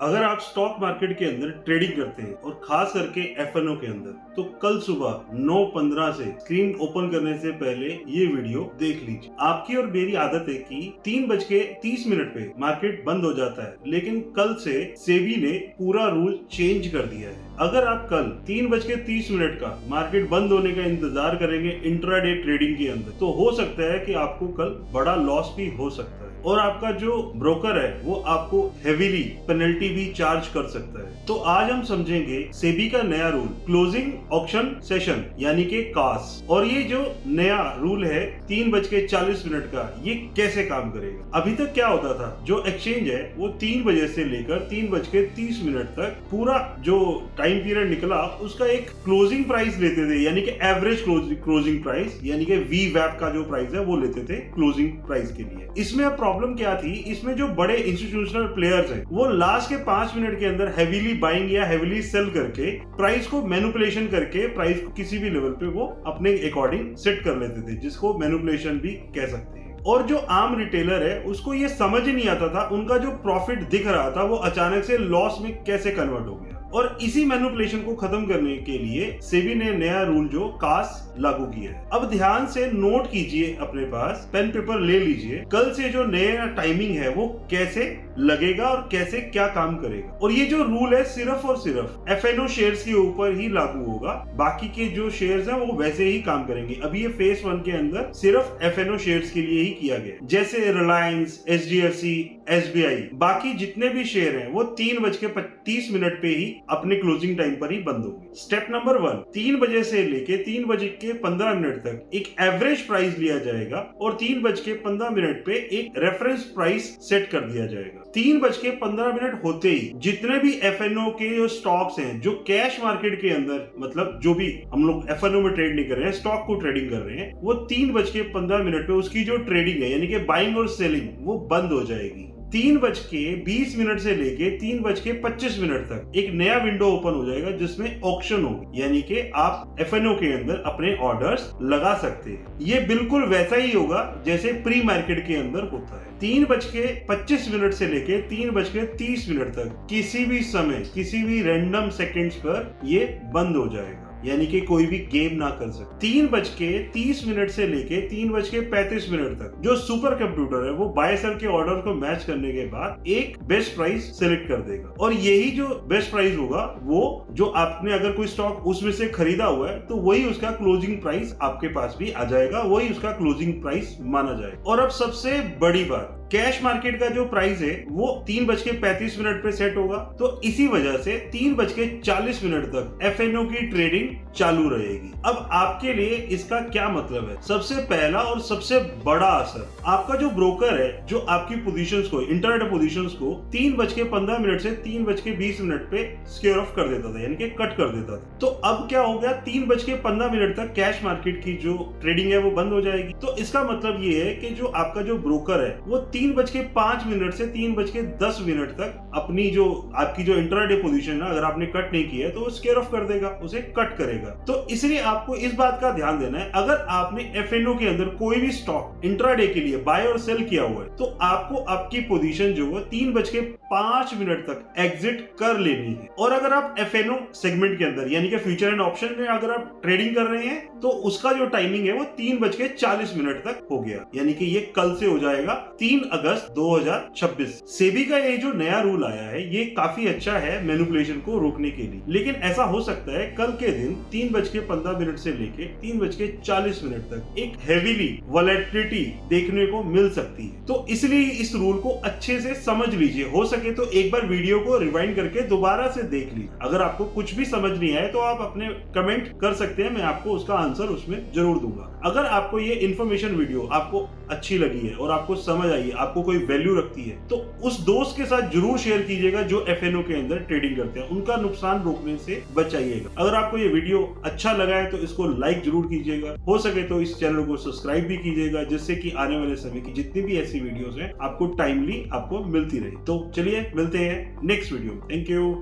अगर आप stock market के अंदर ट्रेडिंग करते हैं और खास करके एफएनओ के अंदर, तो कल सुबह 9:15 से स्क्रीन ओपन करने से पहले ये वीडियो देख लीजिए। आपकी और मेरी आदत है कि 3:30 पे मार्केट बंद हो जाता है, लेकिन कल से सेबी ने पूरा रूल चेंज कर दिया है। अगर आप कल 3:30 का मार्केट बंद होने का इंतजार करेंगे इंट्राडे ट्रेडिंग के अंदर, तो हो सकता है कि आपको कल बड़ा लॉस भी हो सकता है और आपका जो ब्रोकर है वो आपको हेवीली पेनल्टी भी चार्ज कर सकता है। तो आज हम समझेंगे सेबी का नया रूल, क्लोजिंग ऑक्शन सेशन यानी कि कास, और ये जो नया रूल है 3:40 का, ये कैसे काम करेगा। अभी तक क्या होता था, जो एक्सचेंज है वो 3 बजे से लेकर 3:30 तक पूरा जो टाइम पीरियड निकला उसका एक क्लोजिंग प्राइस लेते थे, यानी कि एवरेज क्लोजिंग प्राइस, यानी कि वीवैप का जो प्राइस है वो लेते थे क्लोजिंग प्राइस के लिए। इसमें अब प्रॉब्लम क्या थी, इसमें जो बड़े इंस्टीट्यूशनल प्लेयर्स हैं वो लास्ट के 5 मिनट के अंदर हेवीली बाइंग या हेवीली सेल करके प्राइस को मैनिपुलेशन करके प्राइस को किसी भी लेवल पे वो अपने अकॉर्डिंग सेट कर लेते थे, जिसको मैनिपुलेशन भी कह सकते हैं। और जो आम रिटेलर है उसको ये समझ ही नहीं आता था उनका जो प्रॉफिट दिख रहा था वो अचानक से लॉस में कैसे कन्वर्ट हो गया। और इसी मैनिपुलेशन को खत्म करने के लिए सेबी ने नया रूल जो कास लागू किया है। अब ध्यान से नोट कीजिए, अपने पास पेन पेपर ले लीजिए, कल से जो नया टाइमिंग है वो कैसे लगेगा और कैसे क्या काम करेगा। और ये जो रूल है सिर्फ और सिर्फ एफएनओ शेयर्स के ऊपर ही लागू होगा, बाकी के जो शेयर्स हैं वो वैसे ही काम करेंगे। अभी ये फेज 1 के अंदर सिर्फ एफएनओ शेयर्स के लिए ही किया गया, जैसे रिलायंस, एचडीएफसी, एसबीआई, बाकी जितने भी शेयर हैं वो 3:30 पे ही अपने क्लोजिंग टाइम पर ही बंद होंगे। स्टेप नंबर 1, 3 बजे से लेके 3:15 तक एक एवरेज प्राइस लिया जाएगा और 3:15 पे एक रेफरेंस प्राइस सेट कर दिया जाएगा। 3:15 होते ही जितने भी एफएनओ के जो स्टॉक्स हैं, जो कैश मार्केट के अंदर, मतलब जो भी हम लोग एफएनओ में ट्रेड नहीं कर रहे हैं, स्टॉक को ट्रेडिंग कर रहे हैं, वो 3:15 पे उसकी जो ट्रेडिंग है यानी कि बाइंग और सेलिंग वो बंद हो जाएगी। 3:20 से लेके 3:25 तक एक नया विंडो ओपन हो जाएगा जिसमें ऑक्शन होगी, यानी कि आप एफएनओ के अंदर अपने ऑर्डर्स लगा सकते हैं। ये बिल्कुल वैसा ही होगा जैसे प्री मार्केट के अंदर होता है। 3:25 से लेके 3:30 तक किसी भी समय, किसी भी रैंडम सेकंड्स पर ये बंद हो जाएगा, यानी कि कोई भी गेम ना कर सके। 3:30 से लेके 3:35 तक जो सुपर कंप्यूटर है वो बाय सेल के ऑर्डर को मैच करने के बाद एक बेस्ट प्राइस सिलेक्ट कर देगा, और यही जो बेस्ट प्राइस होगा वो जो आपने अगर कोई स्टॉक उसमें से खरीदा हुआ है तो वही उसका क्लोजिंग प्राइस आपके पास भी आ जाएगा, वही उसका क्लोजिंग प्राइस माना जाएगा। और अब सबसे बड़ी बात, कैश मार्केट का जो प्राइस है वो 3:35 पे सेट होगा, तो इसी वजह से 3:40 तक एफएनओ की ट्रेडिंग चालू रहेगी। अब आपके लिए इसका क्या मतलब है? सबसे पहला और सबसे बड़ा असर, आपका जो ब्रोकर है जो आपकी पोजीशंस को, इंटरडे पोजीशंस को 3:15 से 3:20 पे स्क्वेयर ऑफ कर देता था, यानी कि कट कर देता था। तो अब क्या हो गया, 3:15 तक कैश मार्केट की जो ट्रेडिंग है वो बंद हो जाएगी। तो इसका मतलब ये है कि जो आपका जो ब्रोकर है वो 3:05 से 3:10 तक अपनी जो आपकी जो इंट्राडे पोजीशन है, अगर आपने कट नहीं किया है तो वो स्क्वेयर ऑफ कर देगा, उसे कट करेगा। तो इसलिए आपको इस बात का ध्यान देना है, अगर आपने एफएनओ के अंदर कोई भी स्टॉक इंट्राडे के लिए बाय और सेल किया हुआ है तो आपको आपकी पोजीशन जो है 3:05 तक एग्जिट कर लेनी है। और अगर आप एफएनओ सेगमेंट के अंदर यानी कि फ्यूचर एंड ऑप्शन में अगर आप ट्रेडिंग कर रहे हैं तो उसका जो टाइमिंग है वो 3:40 तक हो गया, यानी कि ये कल से हो जाएगा 3 अगस्त 2026। सेबी का ये जो नया रूल आया है ये काफी अच्छा है मैनिपुलेशन को रोकने के लिए, लेकिन ऐसा हो सकता है कल के दिन 3:15 से लेके 3:40 तक एक हेवीली वॉलेटिलिटी देखने को मिल सकती है। तो इसलिए इस रूल को अच्छे से समझ लीजिए, हो सके तो एक बार वीडियो को रिवाइंड करके दोबारा से देख लीजिए। अगर आपको कुछ भी समझ नहीं आए तो आप अपने कमेंट कर सकते हैं, मैं आपको उसका आंसर उसमें जरूर दूंगा। अगर आपको ये इन्फॉर्मेशन वीडियो आपको अच्छी लगी है और आपको समझ आई है, आपको कोई वैल्यू रखती है, तो उस दोस्त के साथ जरूर शेयर कीजिएगा जो एफएनओ के अंदर ट्रेडिंग करते हैं, उनका नुकसान रोकने से बचाइएगा। अगर आपको ये वीडियो अच्छा लगा है तो इसको लाइक जरूर कीजिएगा, हो सके तो इस चैनल को सब्सक्राइब भी कीजिएगा, जिससे कि आने वाले समय की जितनी भी ऐसी वीडियोस हैं आपको टाइमली आपको मिलती रहे। तो चलिए मिलते हैं नेक्स्ट वीडियो में। Thank you.